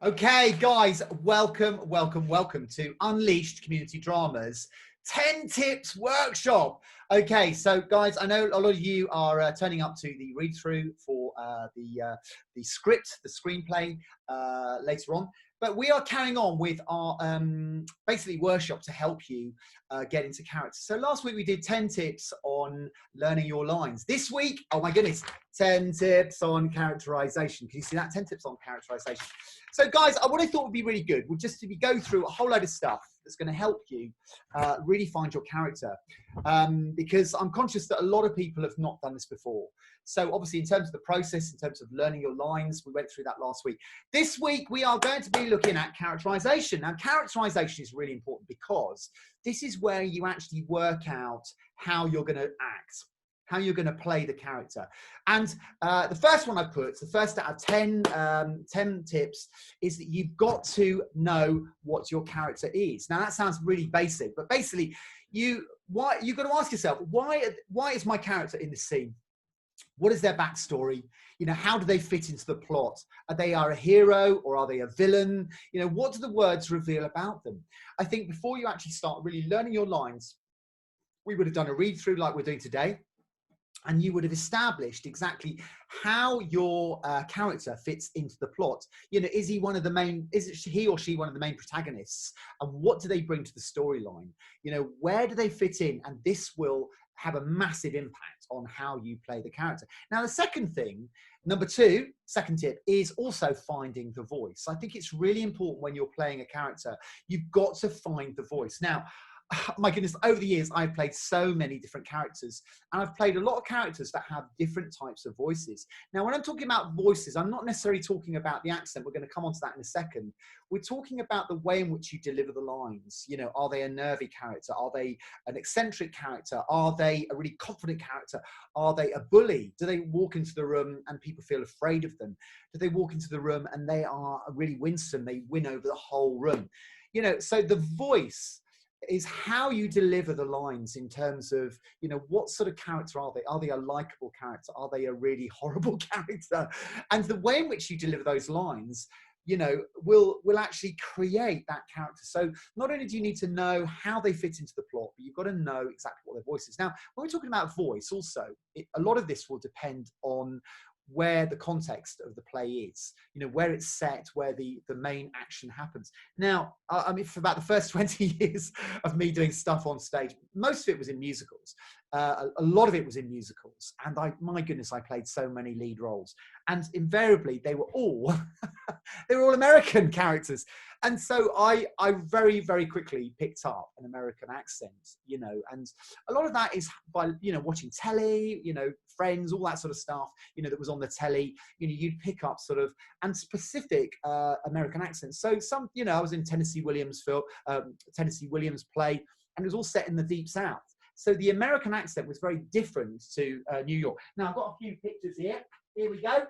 Okay, guys, welcome to Unleashed Community Dramas 10 Tips Workshop. Okay, so guys, I know a lot of you are turning up to the read-through for the script, the screenplay later on. But we are carrying on with our basically workshop to help you get into character. So last week we did 10 tips on learning your lines. This week, oh my goodness, 10 tips on characterization. Can you see that? 10 tips on characterization. So guys, what I thought would be really good would just to go through a whole load of stuff that's going to help you really find your character. Because I'm conscious that a lot of people have not done this before. So obviously in terms of the process, in terms of learning your lines, we went through that last week. This week, we are going to be looking at characterization. Now, characterization is really important because this is where you actually work out how you're going to act, how you're going to play the character. And the first one I put, the first out of 10 tips, is that you've got to know what your character is. Now, that sounds really basic, but basically, you've got to ask yourself, why is my character in the scene? What is their backstory? You know, how do they fit into the plot? Are they a hero or are they a villain? You know, what do the words reveal about them? I think before you actually start really learning your lines, we would have done a read through like we're doing today. And you would have established exactly how your character fits into the plot. You know, is he or she one of the main protagonists? And what do they bring to the storyline? You know, where do they fit in? And this will have a massive impact on how you play the character. Now, the second thing, second tip, is also finding the voice. I think it's really important when you're playing a character, you've got to find the voice. Now, my goodness, over the years, I've played so many different characters, and I've played a lot of characters that have different types of voices. Now, when I'm talking about voices, I'm not necessarily talking about the accent. We're going to come on to that in a second. We're talking about the way in which you deliver the lines. You know, are they a nervy character? Are they an eccentric character? Are they a really confident character? Are they a bully? Do they walk into the room and people feel afraid of them? Do they walk into the room and they are really winsome? They win over the whole room. You know, so the voice is how you deliver the lines in terms of, you know, what sort of character are they? Are they a likable character? Are they a really horrible character? And the way in which you deliver those lines, you know, will actually create that character. So not only do you need to know how they fit into the plot, but you've got to know exactly what their voice is. Now, when we're talking about voice also, a lot of this will depend on where the context of the play is, you know, where it's set, where the main action happens. Now, I mean, for about the first 20 years of me doing stuff on stage, most of it was in musicals. A lot of it was in musicals. And my goodness, I played so many lead roles. And invariably, they were all American characters. And so I very, very quickly picked up an American accent, you know, and a lot of that is by, you know, watching telly, you know, Friends, all that sort of stuff, you know, that was on the telly. You know, you'd pick up sort of, and specific American accents. So some, you know, I was in Tennessee Williams play, and it was all set in the Deep South. So the American accent was very different to New York. Now, I've got a few pictures here. Here we go.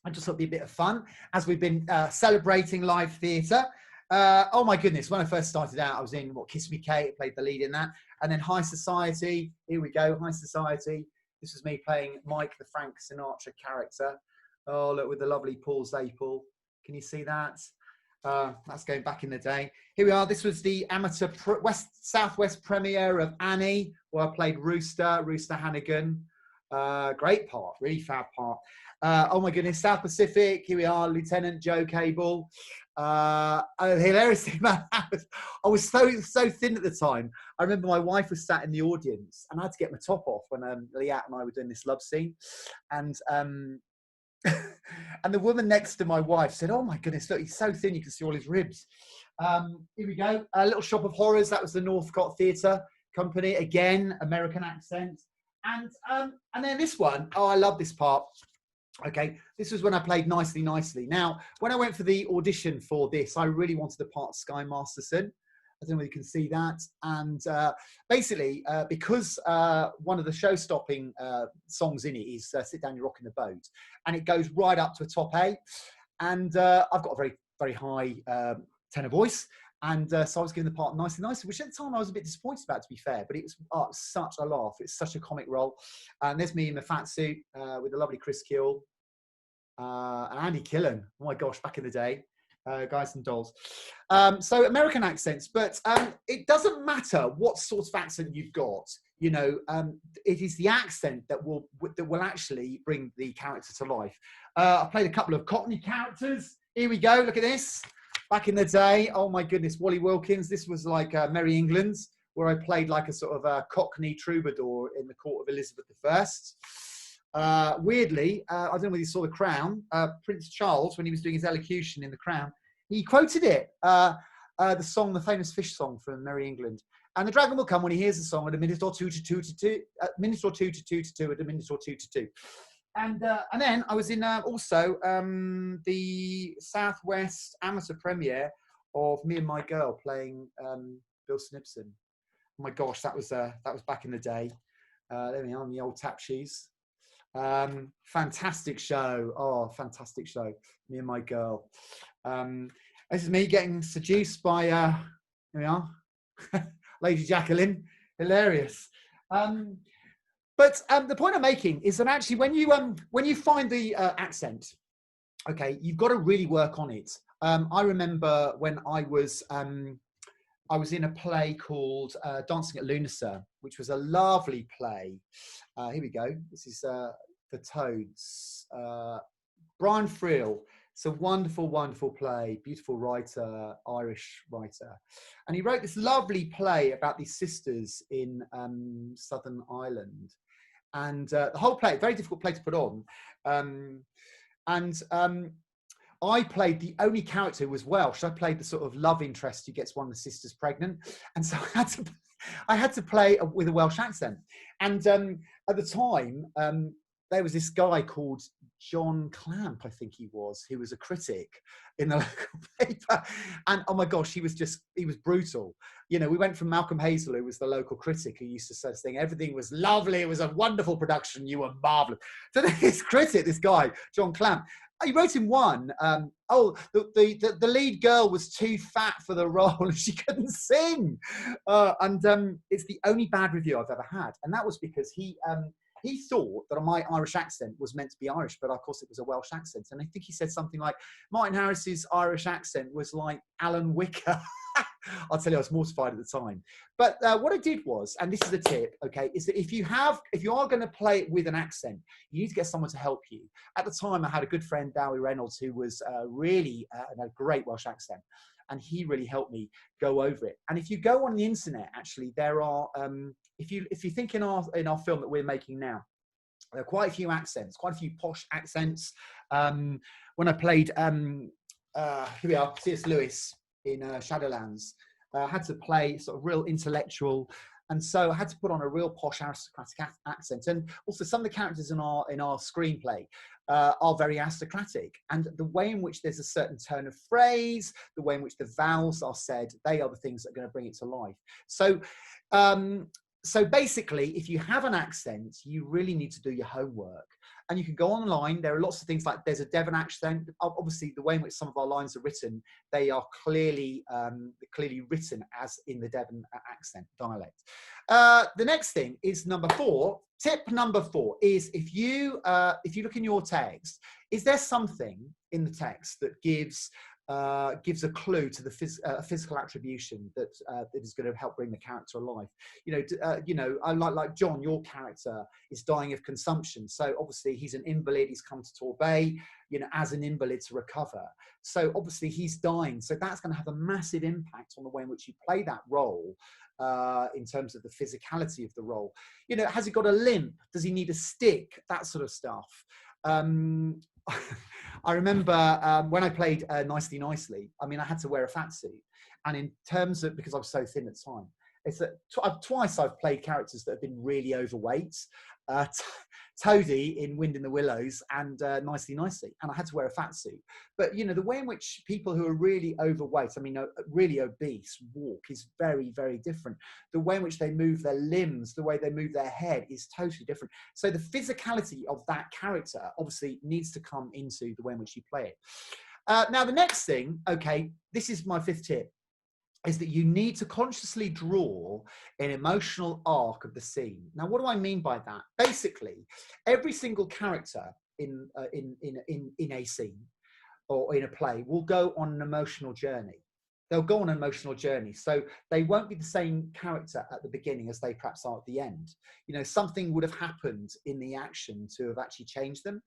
I just thought it'd be a bit of fun as we've been celebrating live theatre. Oh my goodness, when I first started out, I was in Kiss Me Kate, played the lead in that. And then High Society, here we go, High Society. This was me playing Mike, the Frank Sinatra character. Oh, look, with the lovely Paul Zapel. Can you see that? That's going back in the day. Here we are. This was the amateur Southwest premiere of Annie, where I played Rooster Hannigan. Great part, really fab part. Oh my goodness, South Pacific. Here we are, Lieutenant Joe Cable. Hilarious thing about that was I was so thin at the time. I remember my wife was sat in the audience, and I had to get my top off when Liat and I were doing this love scene, and and the woman next to my wife said, "Oh my goodness, look, he's so thin, you can see all his ribs." Here we go, a Little Shop of Horrors. That was the Northcott Theatre Company, again, American accent. And then this one, oh, I love this part. Okay, this was when I played Nicely Nicely. Now, when I went for the audition for this, I really wanted the part Sky Masterson. I don't know if you can see that. And basically, because one of the show-stopping songs in it is Sit Down, You're Rocking the Boat, and it goes right up to a top A. And I've got a very, very high tenor voice. And so I was given the part Nicely Nicely, which at the time I was a bit disappointed about, to be fair, but it was such a laugh. It's such a comic role. And there's me in my fat suit with the lovely Chris Keel and Andy Killen. Oh my gosh, back in the day. Guys and dolls. So American accents, but it doesn't matter what sort of accent you've got. You know, it is the accent that will actually bring the character to life. I played a couple of Cockney characters. Here we go. Look at this. Back in the day, oh my goodness, Wally Wilkins. This was like Merry England, where I played like a sort of a Cockney troubadour in the court of Elizabeth I. Weirdly, I don't know whether you saw The Crown. Prince Charles, when he was doing his elocution in The Crown, he quoted it, the song, the famous fish song from Merry England. And the dragon will come when he hears the song at a minute or two to two to two, a minute or two to two to two, at a minute or two to two. And then I was in also the Southwest amateur premiere of Me and My Girl playing Bill Snibson. Oh my gosh, that was back in the day. There we are on the old tap shoes. Fantastic show. Oh, fantastic show. Me and My Girl. This is me getting seduced by here we are. Lady Jacqueline. Hilarious. But the point I'm making is that actually when you find the accent, okay, you've got to really work on it. I remember when I was in a play called Dancing at Lunacy, which was a lovely play. Here we go. This is The Toads. Brian Friel. It's a wonderful, wonderful play. Beautiful writer, Irish writer. And he wrote this lovely play about these sisters in Southern Ireland. And the whole play, very difficult play to put on. I played the only character who was Welsh. I played the sort of love interest who gets one of the sisters pregnant. And so I had to play with a Welsh accent. And at the time, there was this guy called John Clamp, I think he was, who was a critic in the local paper. And oh my gosh, he was brutal. You know, we went from Malcolm Hazel, who was the local critic, who used to say this thing, everything was lovely, it was a wonderful production, you were marvelous. So this critic, this guy, John Clamp, he wrote in one, the lead girl was too fat for the role and she couldn't sing. It's the only bad review I've ever had. And that was because he thought that my Irish accent was meant to be Irish, but of course it was a Welsh accent. And I think he said something like, Martin Harris's Irish accent was like Alan Wicker. I'll tell you, I was mortified at the time. But what I did was, and this is a tip, okay, is that if you are going to play it with an accent, you need to get someone to help you. At the time, I had a good friend, Dowie Reynolds, who was really a great Welsh accent. And he really helped me go over it. And if you go on the internet, actually, there are, if you think in our film that we're making now, there are quite a few accents, quite a few posh accents. When I played, here we are, C.S. Lewis in Shadowlands, I had to play sort of real intellectual. And so I had to put on a real posh aristocratic accent. And also some of the characters in our screenplay are very aristocratic. And the way in which there's a certain turn of phrase, the way in which the vowels are said, they are the things that are going to bring it to life. So, so basically, if you have an accent, you really need to do your homework. And you can go online. There are lots of things like there's a Devon accent. Obviously, the way in which some of our lines are written, they are clearly written as in the Devon accent dialect. The next thing is number 4. Tip number 4 is if you look in your text, is there something in the text that gives a clue to the physical attribution that is going to help bring the character alive? I like John, your character is dying of consumption. So obviously he's an invalid. He's come to Torquay, as an invalid to recover. So obviously he's dying. So that's going to have a massive impact on the way in which you play that role. In terms of the physicality of the role, has he got a limp? Does he need a stick? That sort of stuff. I remember when I played Nicely Nicely, I mean, I had to wear a fat suit. And in terms of, because I was so thin at the time, it's that twice I've played characters that have been really overweight. Toadie in Wind in the Willows and Nicely Nicely, and I had to wear a fat suit. But the way in which people who are really overweight, I mean really obese, walk is very, very different. The way in which they move their limbs, the way they move their head is totally different. So the physicality of that character obviously needs to come into the way in which you play it. Now the next thing, okay, this is my 5th tip, is that you need to consciously draw an emotional arc of the scene. Now, what do I mean by that? Basically, every single character in a scene or in a play will go on an emotional journey. They'll go on an emotional journey. So they won't be the same character at the beginning as they perhaps are at the end. You know, something would have happened in the action to have actually changed them.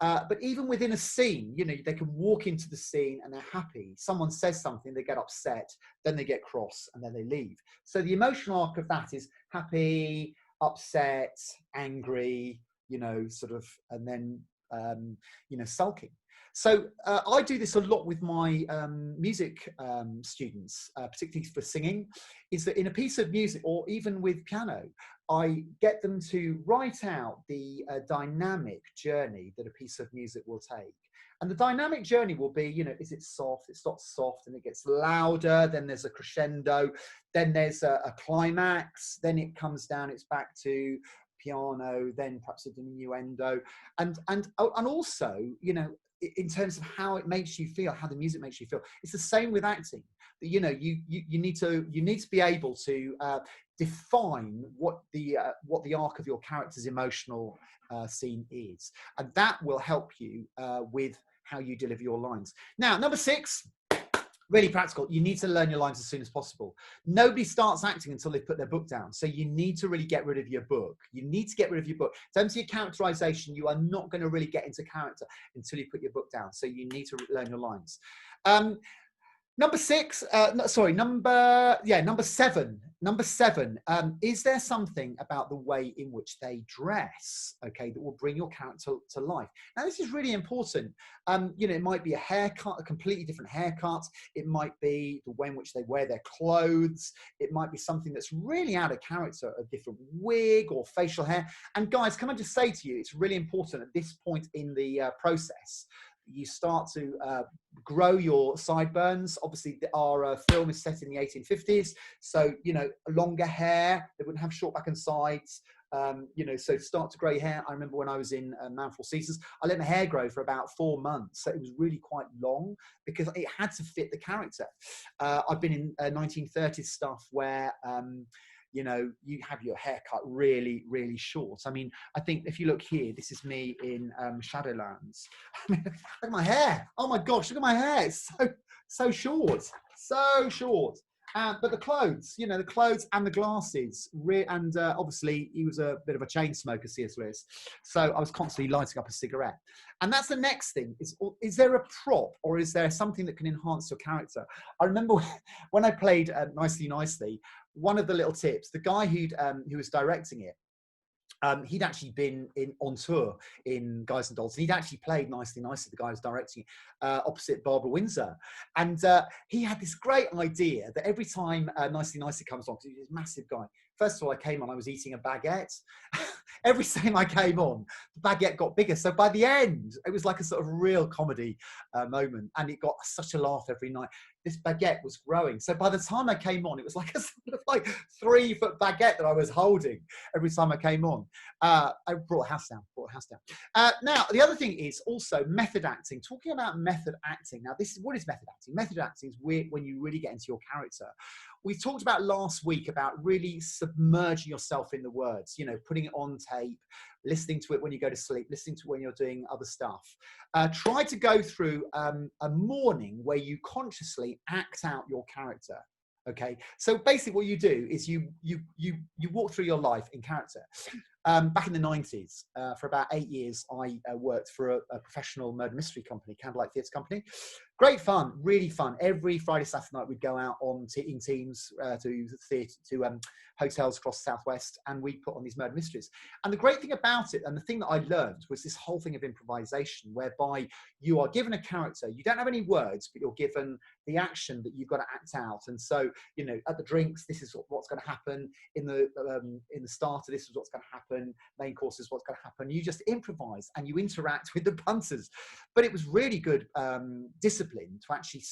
But even within a scene, you know, they can walk into the scene and they're happy. Someone says something, they get upset, then they get cross, and then they leave. So the emotional arc of that is happy, upset, angry, you know, sort of, and then, you know, sulking. So I do this a lot with my music students, particularly for singing, is that in a piece of music or even with piano, I get them to write out the dynamic journey that a piece of music will take. And the dynamic journey will be, you know, is it soft? It starts soft and it gets louder. Then there's a crescendo. Then there's a climax. Then it comes down. It's back to piano. Then perhaps a diminuendo. And also, you know, in terms of how it makes you feel, how the music makes you feel, it's the same with acting. You know, you need to be able to define what the arc of your character's emotional scene is, and that will help you with how you deliver your lines. Now, number 6, really practical. You need to learn your lines as soon as possible. Nobody starts acting until they put their book down. So you need to really get rid of your book. You need to get rid of your book. In terms of your characterization, you are not going to really get into character until you put your book down. So you need to learn your lines. Number 7. Number 7. Is there something about the way in which they dress, okay, that will bring your character to life? Now, this is really important. You know, it might be a haircut, a completely different haircut. It might be the way in which they wear their clothes. It might be something that's really out of character, a different wig or facial hair. And guys, can I just say to you, it's really important at this point in the process, you start to grow your sideburns. Obviously, our film is set in the 1850s, so, you know, longer hair. They wouldn't have short back and sides. You know, so start to grey hair. I remember when I was in Man for All Seasons, I let my hair grow for about 4 months. So it was really quite long because it had to fit the character. I've been in 1930s stuff where, you know, you have your hair cut really, really short. I mean, I think if you look here, this is me in Shadowlands. I mean, look at my hair. Oh my gosh, look at my hair. It's so short, so short. But the clothes, you know, the clothes and the glasses, and obviously he was a bit of a chain smoker, C.S. Lewis. So I was constantly lighting up a cigarette. And that's the next thing, is there a prop or is there something that can enhance your character? I remember when I played Nicely Nicely, one of the little tips, the guy who was directing it, he'd actually been on tour in Guys and Dolls, and he'd actually played Nicely Nicely, the guy who was directing, opposite Barbara Windsor. And he had this great idea that every time Nicely Nicely comes on, because he's this massive guy, first of all, I came on, I was eating a baguette. Every time I came on, the baguette got bigger. So by the end, it was like a sort of real comedy moment, and it got such a laugh every night. This baguette was growing. So by the time I came on, it was like a sort of like 3-foot baguette that I was holding every time I came on. I brought a house down, now, the other thing is also method acting. Talking about method acting. Now, what is method acting? Method acting is when you really get into your character. We talked about last week about really submerging yourself in the words, you know, putting it on tape, listening to it when you go to sleep, listening to it when you're doing other stuff. Try to go through a morning where you consciously act out your character. Okay, so basically what you do is you walk through your life in character. Back in the 90s, for about 8 years, I worked for a professional murder mystery company, Candlelight Theatre Company. Great fun, really fun. Every Friday, Saturday night, we'd go out in teams to theatre, to hotels across the Southwest, and we put on these murder mysteries. And the great thing about it, and the thing that I learned, was this whole thing of improvisation, whereby you are given a character, you don't have any words, but you're given the action that you've got to act out. And so, you know, at the drinks, this is what's going to happen. In the starter, this is what's going to happen. Main course is what's going to happen. You just improvise and you interact with the punters. But it was really good discipline to actually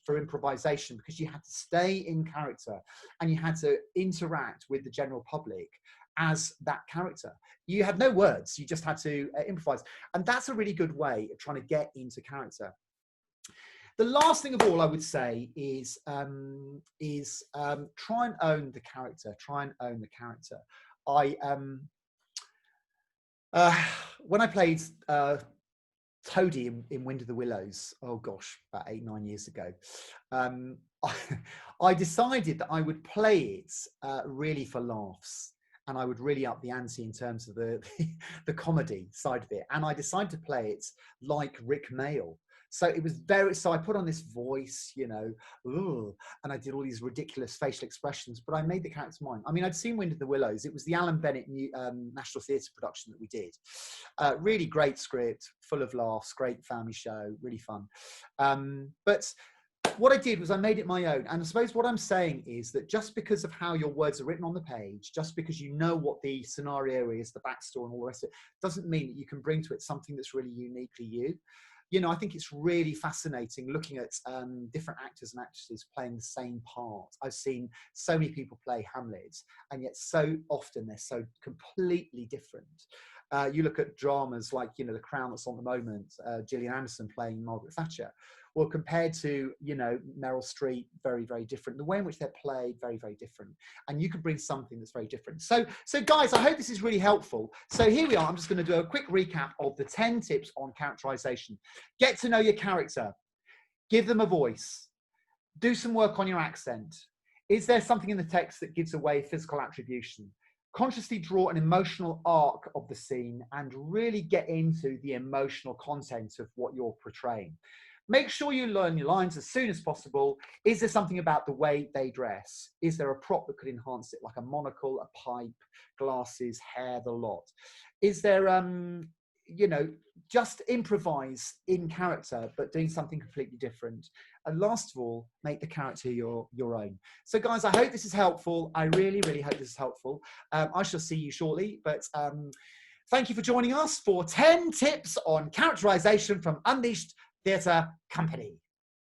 for improvisation, because you had to stay in character and you had to interact with the general public as that character. You had no words, you just had to improvise, and that's a really good way of trying to get into character. The last thing of all I would say is try and own the character. Try and own the character. When I played Toadie in Wind of the Willows, oh gosh, about 8-9 years ago, um, I decided that I would play it really for laughs, and I would really up the ante in terms of the comedy side of it. And I decided to play it like Rick Mail. So it was so I put on this voice, you know, ooh, and I did all these ridiculous facial expressions, but I made the character mine. I mean, I'd seen Wind of the Willows. It was the Alan Bennett National Theatre production that we did. Really great script, full of laughs, great family show, really fun. But what I did was I made it my own. And I suppose what I'm saying is that just because of how your words are written on the page, just because you know what the scenario is, the backstory and all the rest of it, doesn't mean that you can bring to it something that's really uniquely you. You know, I think it's really fascinating looking at different actors and actresses playing the same part. I've seen so many people play Hamlet, and yet so often they're so completely different. You look at dramas like, you know, The Crown that's on the moment, Gillian Anderson playing Margaret Thatcher. Well, compared to, you know, Meryl Streep, very, very different. The way in which they're played, very, very different. And you can bring something that's very different. So guys, I hope this is really helpful. So here we are. I'm just going to do a quick recap of the 10 tips on characterization. Get to know your character. Give them a voice. Do some work on your accent. Is there something in the text that gives away physical attribution? Consciously draw an emotional arc of the scene and really get into the emotional content of what you're portraying. Make sure you learn your lines as soon as possible. Is there something about the way they dress? Is there a prop that could enhance it, like a monocle, a pipe, glasses, hair, the lot? Is there, you know, just improvise in character, but doing something completely different. And last of all, make the character your own. So guys, I hope this is helpful. I really, really hope this is helpful. I shall see you shortly, but thank you for joining us for 10 tips on characterization from Unleashed Theatre Company.